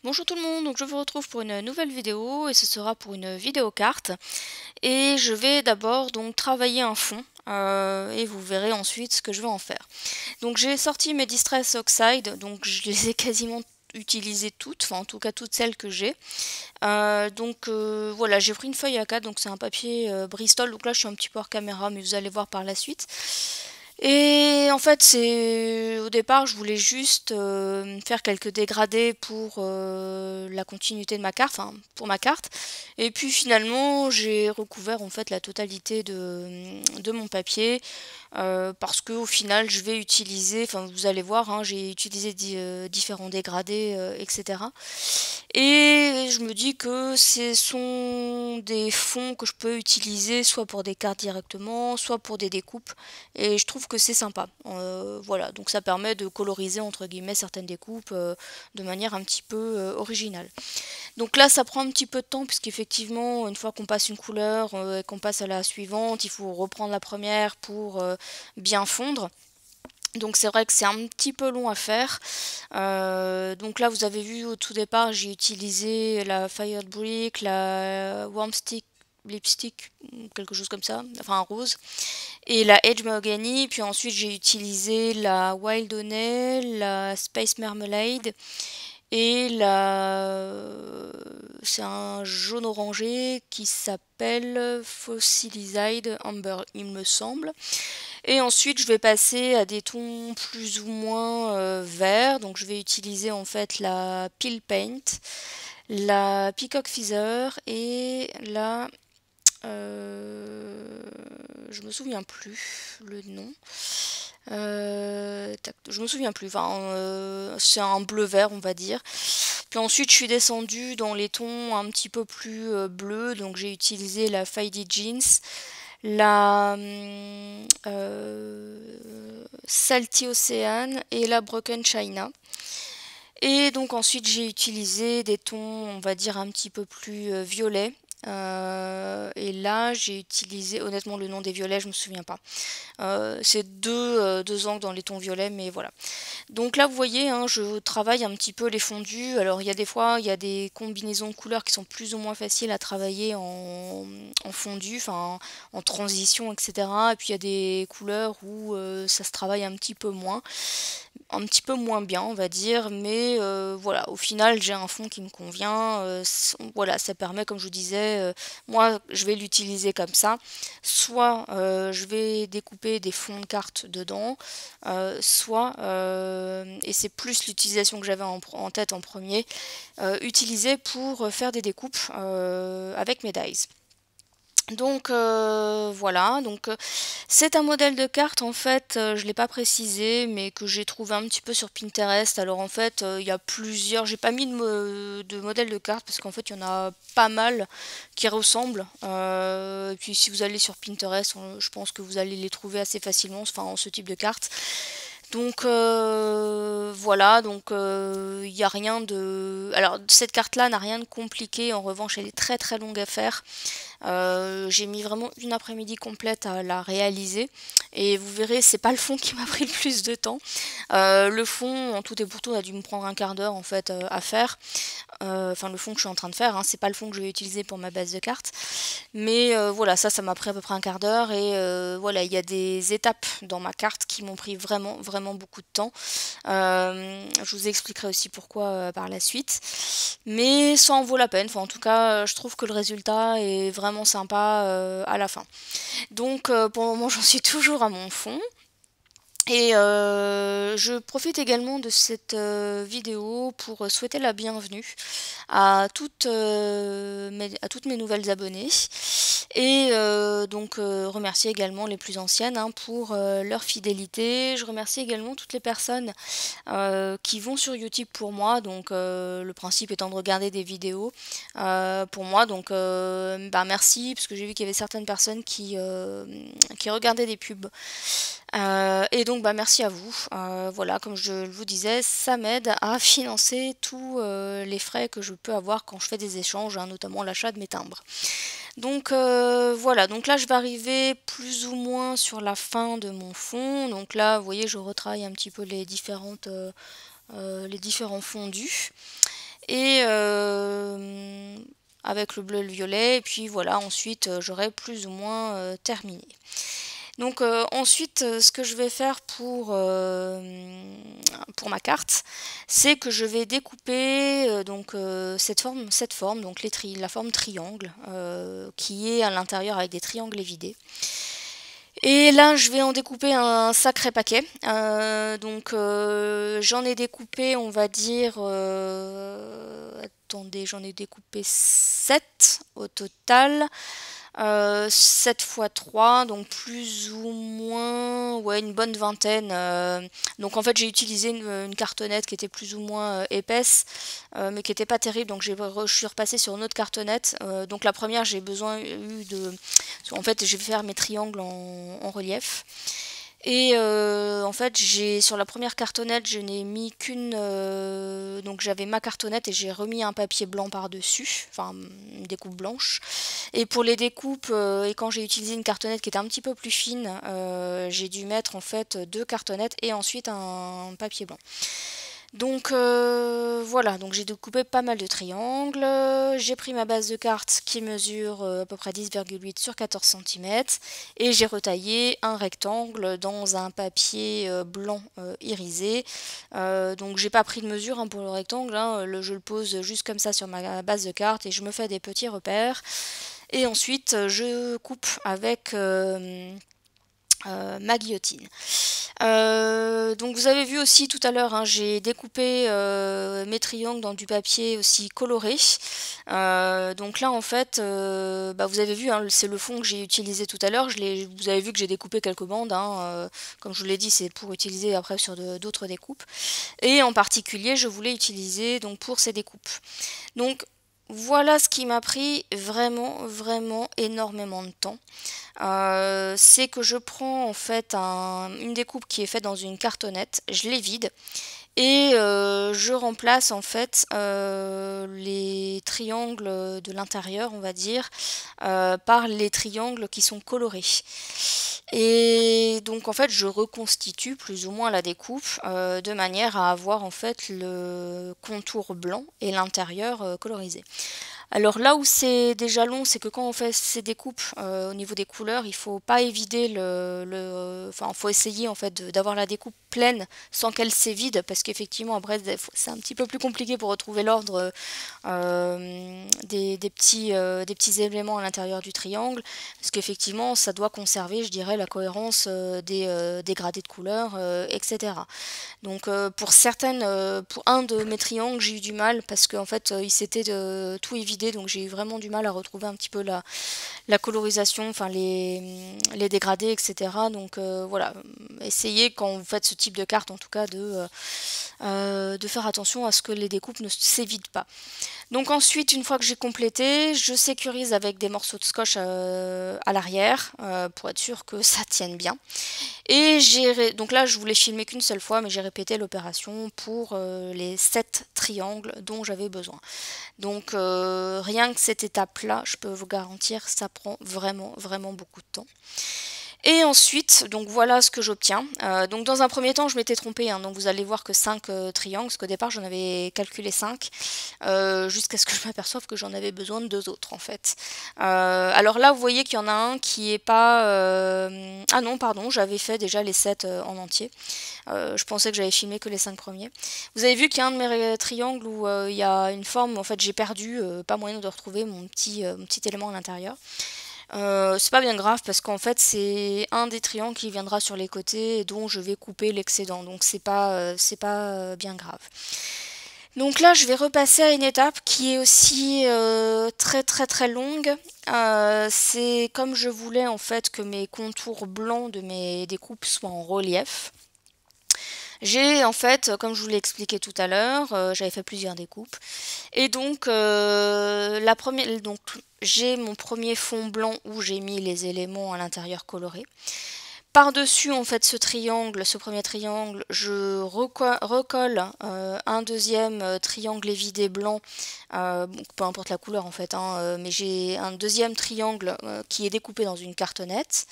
Bonjour tout le monde, donc je vous retrouve pour une nouvelle vidéo et ce sera pour une vidéo carte et je vais d'abord donc travailler un fond et vous verrez ensuite ce que je vais en faire. Donc j'ai sorti mes Distress Oxide, donc je les ai quasiment utilisées toutes, enfin en tout cas toutes celles que j'ai. Voilà, j'ai pris une feuille A4, donc c'est un papier Bristol, donc là je suis un petit peu hors caméra mais vous allez voir par la suite. Et en fait, c'est au départ, je voulais juste faire quelques dégradés pour la continuité de ma carte, enfin pour ma carte. Et puis finalement, j'ai recouvert en fait la totalité de mon papier parce que au final, je vais utiliser, enfin vous allez voir, hein, j'ai utilisé différents dégradés, etc. Et je me dis que ce sont des fonds que je peux utiliser soit pour des cartes directement, soit pour des découpes. Et je trouve que c'est sympa. Voilà, donc ça permet de coloriser entre guillemets certaines découpes de manière un petit peu originale. Donc là, ça prend un petit peu de temps puisqu'effectivement, une fois qu'on passe une couleur et qu'on passe à la suivante, il faut reprendre la première pour bien fondre. Donc c'est vrai que c'est un petit peu long à faire. Donc là vous avez vu au tout départ j'ai utilisé la Fired Brick, la Warm Stick Lipstick, quelque chose comme ça, enfin un rose, et la Edge Mahogany, puis ensuite j'ai utilisé la Wild Honey, la Space Marmalade, et c'est un jaune orangé qui s'appelle Fossilized Amber, il me semble. Et ensuite, je vais passer à des tons plus ou moins verts. Donc, je vais utiliser en fait la Peel Paint, la Peacock Feather et la... je me souviens plus le nom. Je me souviens plus. Enfin, c'est un bleu-vert, on va dire. Puis ensuite, je suis descendue dans les tons un petit peu plus bleus. Donc, j'ai utilisé la Faded Jeans, la Salty Ocean et la Broken China. Et donc ensuite j'ai utilisé des tons, on va dire, un petit peu plus violets. Et là j'ai utilisé, honnêtement le nom des violets je me souviens pas. C'est deux angles dans les tons violets, mais voilà. Donc là, vous voyez, hein, je travaille un petit peu les fondus. Alors, il y a des fois, il y a des combinaisons de couleurs qui sont plus ou moins faciles à travailler en fondu, enfin en transition, etc. Et puis, il y a des couleurs où ça se travaille un petit peu moins bien, on va dire. Mais voilà, au final, j'ai un fond qui me convient. Voilà, ça permet, comme je vous disais, moi, je vais l'utiliser comme ça. Soit je vais découper des fonds de cartes dedans, soit, et c'est plus l'utilisation que j'avais en tête en premier, utiliser pour faire des découpes avec mes dies. Donc voilà, donc c'est un modèle de carte en fait, je ne l'ai pas précisé, mais que j'ai trouvé un petit peu sur Pinterest. Alors en fait, il y a plusieurs, j'ai pas mis de modèle de carte parce qu'en fait il y en a pas mal qui ressemblent. Et puis si vous allez sur Pinterest, je pense que vous allez les trouver assez facilement, enfin ce type de carte. Donc voilà, donc il n'y a rien de... Alors cette carte-là n'a rien de compliqué, en revanche elle est très très longue à faire. J'ai mis vraiment une après-midi complète à la réaliser et vous verrez c'est pas le fond qui m'a pris le plus de temps. Le fond en tout et pour tout a dû me prendre un quart d'heure en fait à faire. Enfin le fond que je suis en train de faire, hein, c'est pas le fond que je vais utiliser pour ma base de cartes. Mais voilà, ça m'a pris à peu près un quart d'heure et voilà, il y a des étapes dans ma carte qui m'ont pris vraiment, vraiment beaucoup de temps. Je vous expliquerai aussi pourquoi par la suite. Mais ça en vaut la peine. Enfin, en tout cas, je trouve que le résultat est vraiment sympa à la fin. Donc pour le moment, j'en suis toujours à mon fond. Et je profite également de cette vidéo pour souhaiter la bienvenue à toutes mes nouvelles abonnées et remercier également les plus anciennes hein, pour leur fidélité. Je remercie également toutes les personnes qui vont sur YouTube pour moi, donc le principe étant de regarder des vidéos pour moi, donc merci parce que j'ai vu qu'il y avait certaines personnes qui regardaient des pubs. Et donc merci à vous. Voilà, comme je vous disais, ça m'aide à financer tous les frais que je peux avoir quand je fais des échanges, hein, notamment l'achat de mes timbres. Donc voilà, donc là je vais arriver plus ou moins sur la fin de mon fond. Donc là, vous voyez, je retravaille un petit peu les différents fondus. et avec le bleu et le violet, et puis voilà, ensuite j'aurai plus ou moins terminé. Donc ensuite, ce que je vais faire pour ma carte, c'est que je vais découper cette forme, donc la forme triangle, qui est à l'intérieur avec des triangles évidés. Et là, je vais en découper un sacré paquet. J'en ai découpé, on va dire... attendez, j'en ai découpé 7 au total. 7 fois 3, donc plus ou moins ouais, une bonne vingtaine. Donc en fait j'ai utilisé une cartonnette qui était plus ou moins épaisse, mais qui n'était pas terrible, donc je suis repassée sur une autre cartonnette. Donc la première j'ai besoin de... En fait je vais faire mes triangles en relief. Et en fait, sur la première cartonnette, je n'ai mis qu'une... donc j'avais ma cartonnette et j'ai remis un papier blanc par-dessus, enfin une découpe blanche. Et pour les découpes, et quand j'ai utilisé une cartonnette qui était un petit peu plus fine, j'ai dû mettre en fait 2 cartonnettes et ensuite un papier blanc. Donc voilà, donc j'ai découpé pas mal de triangles, j'ai pris ma base de carte qui mesure à peu près 10,8 sur 14 cm et j'ai retaillé un rectangle dans un papier blanc irisé. Donc j'ai pas pris de mesure hein, pour le rectangle, hein, je le pose juste comme ça sur ma base de carte et je me fais des petits repères. Et ensuite je coupe avec ma guillotine. Donc vous avez vu aussi tout à l'heure, hein, j'ai découpé mes triangles dans du papier aussi coloré. Donc là en fait, vous avez vu, hein, c'est le fond que j'ai utilisé tout à l'heure. Vous avez vu que j'ai découpé quelques bandes. Hein, comme je vous l'ai dit, c'est pour utiliser après sur d'autres découpes. Et en particulier, je voulais utiliser donc pour ces découpes. Donc voilà ce qui m'a pris vraiment énormément de temps. C'est que je prends en fait une découpe qui est faite dans une cartonnette, je les vide et je remplace en fait les triangles de l'intérieur, on va dire, par les triangles qui sont colorés. Et donc en fait je reconstitue plus ou moins la découpe de manière à avoir en fait le contour blanc et l'intérieur colorisé. Alors là où c'est déjà long, c'est que quand on fait ces découpes au niveau des couleurs, il faut pas éviter enfin, faut essayer en fait d'avoir la découpe pleine sans qu'elle s'évide, parce qu'effectivement après c'est un petit peu plus compliqué pour retrouver l'ordre des petits éléments à l'intérieur du triangle, parce qu'effectivement ça doit conserver, je dirais, la cohérence des dégradés de couleurs, etc. Donc pour un de mes triangles, j'ai eu du mal parce qu'en fait il s'était tout évidé, donc j'ai eu vraiment du mal à retrouver un petit peu la colorisation, enfin les dégradés, etc. Donc voilà, essayez quand vous faites ce type de carte en tout cas de faire attention à ce que les découpes ne s'évident pas. Donc ensuite, une fois que j'ai complété, je sécurise avec des morceaux de scotch à l'arrière pour être sûr que ça tienne bien. Et donc là, je voulais filmer qu'une seule fois, mais j'ai répété l'opération pour les 7 triangles dont j'avais besoin. Donc rien que cette étape-là, je peux vous garantir, ça prend vraiment beaucoup de temps. Et ensuite, donc voilà ce que j'obtiens. Donc dans un premier temps, je m'étais trompée, hein, donc vous allez voir que 5 triangles, parce qu'au départ j'en avais calculé 5, jusqu'à ce que je m'aperçoive que j'en avais besoin de 2 autres en fait. Alors là, vous voyez qu'il y en a un qui est pas... Ah non, pardon, j'avais fait déjà les 7 en entier. Je pensais que j'avais filmé que les 5 premiers. Vous avez vu qu'il y a un de mes triangles où il y a une forme, en fait j'ai perdu, pas moyen de retrouver mon petit élément à l'intérieur. C'est pas bien grave parce qu'en fait c'est un des triangles qui viendra sur les côtés et dont je vais couper l'excédent, donc c'est pas bien grave. Donc là je vais repasser à une étape qui est aussi très longue. C'est comme je voulais en fait que mes contours blancs de mes découpes soient en relief. J'ai en fait, comme je vous l'ai expliqué tout à l'heure, j'avais fait plusieurs découpes. Et donc, j'ai mon premier fond blanc où j'ai mis les éléments à l'intérieur colorés. Par-dessus en fait ce triangle, ce premier triangle, je recolle un deuxième triangle évidé blanc, bon, peu importe la couleur en fait, hein, mais j'ai un deuxième triangle qui est découpé dans une cartonnette.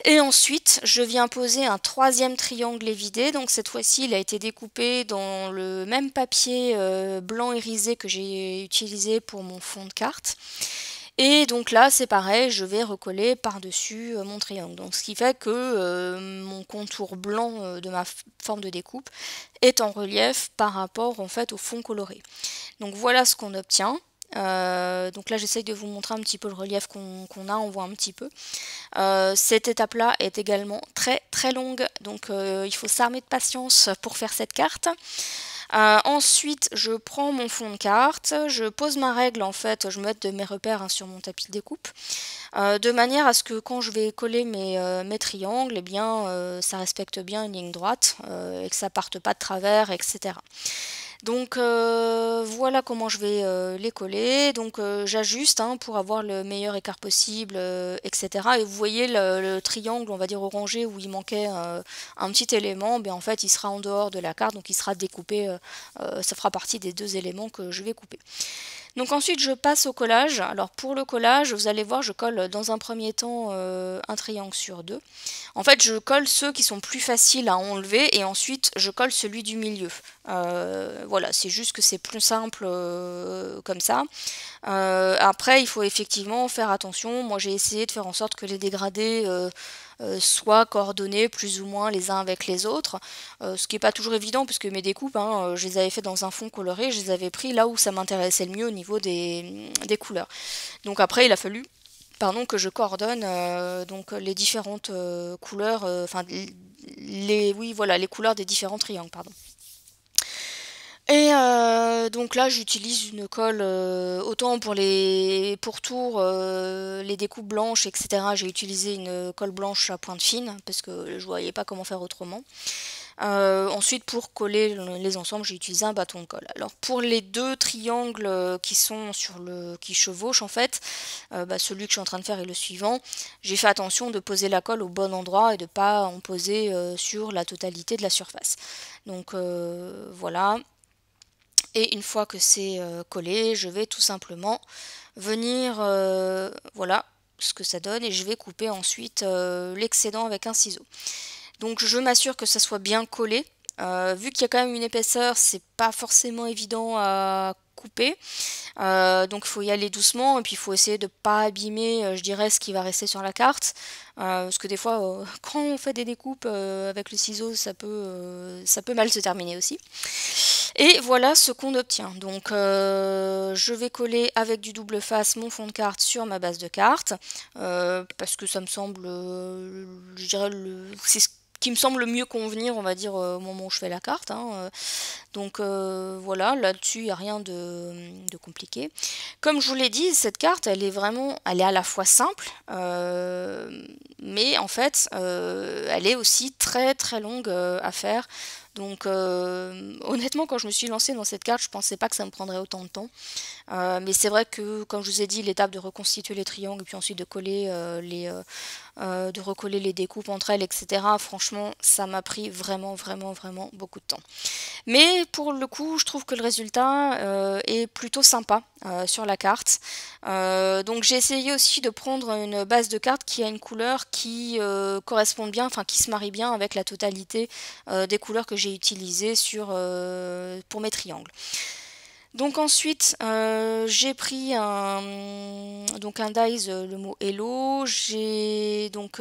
Et ensuite, je viens poser un troisième triangle évidé. Donc cette fois-ci, il a été découpé dans le même papier blanc irisé que j'ai utilisé pour mon fond de carte. Et donc là, c'est pareil, je vais recoller par-dessus mon triangle. Donc ce qui fait que mon contour blanc de ma forme de découpe est en relief par rapport en fait au fond coloré. Donc voilà ce qu'on obtient. Donc là j'essaye de vous montrer un petit peu le relief qu'on a, on voit un petit peu. Cette étape-là est également très très longue, donc il faut s'armer de patience pour faire cette carte. Ensuite, je prends mon fond de carte, je pose ma règle en fait, je me mets de mes repères hein, sur mon tapis de découpe, de manière à ce que quand je vais coller mes triangles, eh bien, ça respecte bien une ligne droite et que ça parte pas de travers, etc. Donc voilà comment je vais les coller. Donc j'ajuste hein, pour avoir le meilleur écart possible, etc. Et vous voyez le triangle, on va dire orangé, où il manquait un petit élément, ben, en fait il sera en dehors de la carte, donc il sera découpé, ça fera partie des deux éléments que je vais couper. Donc ensuite je passe au collage. Alors pour le collage, vous allez voir, je colle dans un premier temps un triangle sur deux. En fait je colle ceux qui sont plus faciles à enlever et ensuite je colle celui du milieu. Voilà, c'est juste que c'est plus simple comme ça. Après il faut effectivement faire attention. Moi j'ai essayé de faire en sorte que les dégradés soient coordonnés plus ou moins les uns avec les autres, ce qui n'est pas toujours évident puisque mes découpes, hein, je les avais fait dans un fond coloré, je les avais pris là où ça m'intéressait le mieux au niveau des couleurs. Donc après il a fallu que je coordonne donc les différentes couleurs, enfin oui voilà les couleurs des différents triangles, pardon. Et donc là j'utilise une colle, autant pour les pourtours, les découpes blanches, etc. J'ai utilisé une colle blanche à pointe fine parce que je voyais pas comment faire autrement. Ensuite pour coller les ensembles j'ai utilisé un bâton de colle. Alors pour les deux triangles qui sont qui chevauchent en fait, celui que je suis en train de faire est le suivant. J'ai fait attention de poser la colle au bon endroit et de pas en poser sur la totalité de la surface. Donc voilà. Et une fois que c'est collé, je vais tout simplement venir, voilà ce que ça donne, et je vais couper ensuite l'excédent avec un ciseau. Donc je m'assure que ça soit bien collé. Vu qu'il y a quand même une épaisseur, c'est pas forcément évident à couper. Donc il faut y aller doucement et puis il faut essayer de ne pas abîmer, je dirais, ce qui va rester sur la carte. Parce que des fois, quand on fait des découpes avec le ciseau, ça peut mal se terminer aussi. Et voilà ce qu'on obtient. Donc je vais coller avec du double face mon fond de carte sur ma base de carte. Parce que ça me semble, je dirais, c'est ce qui me semble le mieux convenir, on va dire, au moment où je fais la carte. Hein. Donc voilà, là-dessus, il n'y a rien de compliqué. Comme je vous l'ai dit, cette carte, elle est à la fois simple, mais en fait, elle est aussi très très longue à faire. Donc honnêtement, quand je me suis lancée dans cette carte, je pensais pas que ça me prendrait autant de temps. Mais c'est vrai que, comme je vous ai dit, l'étape de reconstituer les triangles et puis ensuite de coller de recoller les découpes entre elles, etc. Franchement, ça m'a pris vraiment, vraiment, vraiment beaucoup de temps. Mais pour le coup, je trouve que le résultat est plutôt sympa sur la carte. Donc j'ai essayé aussi de prendre une base de carte qui a une couleur qui correspond bien, enfin qui se marie bien avec la totalité des couleurs que j'ai utilisées pour mes triangles. Donc ensuite, j'ai pris donc un dies, le mot Hello, j'ai donc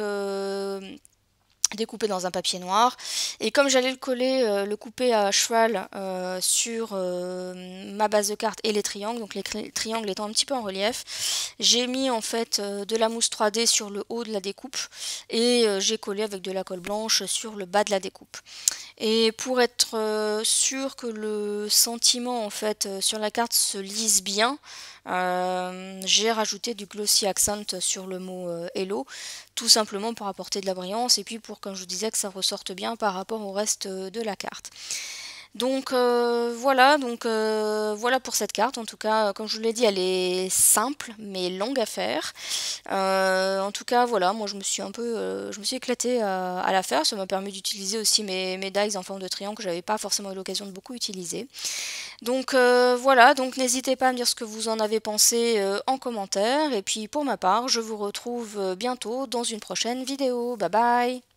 découpé dans un papier noir, et comme j'allais le couper à cheval sur ma base de carte et les triangles, donc les triangles étant un petit peu en relief, j'ai mis en fait de la mousse 3D sur le haut de la découpe et j'ai collé avec de la colle blanche sur le bas de la découpe. Et pour être sûr que le sentiment en fait sur la carte se lise bien, j'ai rajouté du glossy accent sur le mot Hello, tout simplement pour apporter de la brillance et puis pour, comme je vous disais, que ça ressorte bien par rapport au reste de la carte. Donc voilà pour cette carte. En tout cas, comme je vous l'ai dit, elle est simple mais longue à faire. En tout cas, voilà, moi je me suis éclatée à la faire. Ça m'a permis d'utiliser aussi mes dies en forme de triangle que j'avais pas forcément eu l'occasion de beaucoup utiliser. Donc voilà, donc n'hésitez pas à me dire ce que vous en avez pensé en commentaire. Et puis pour ma part, je vous retrouve bientôt dans une prochaine vidéo. Bye bye!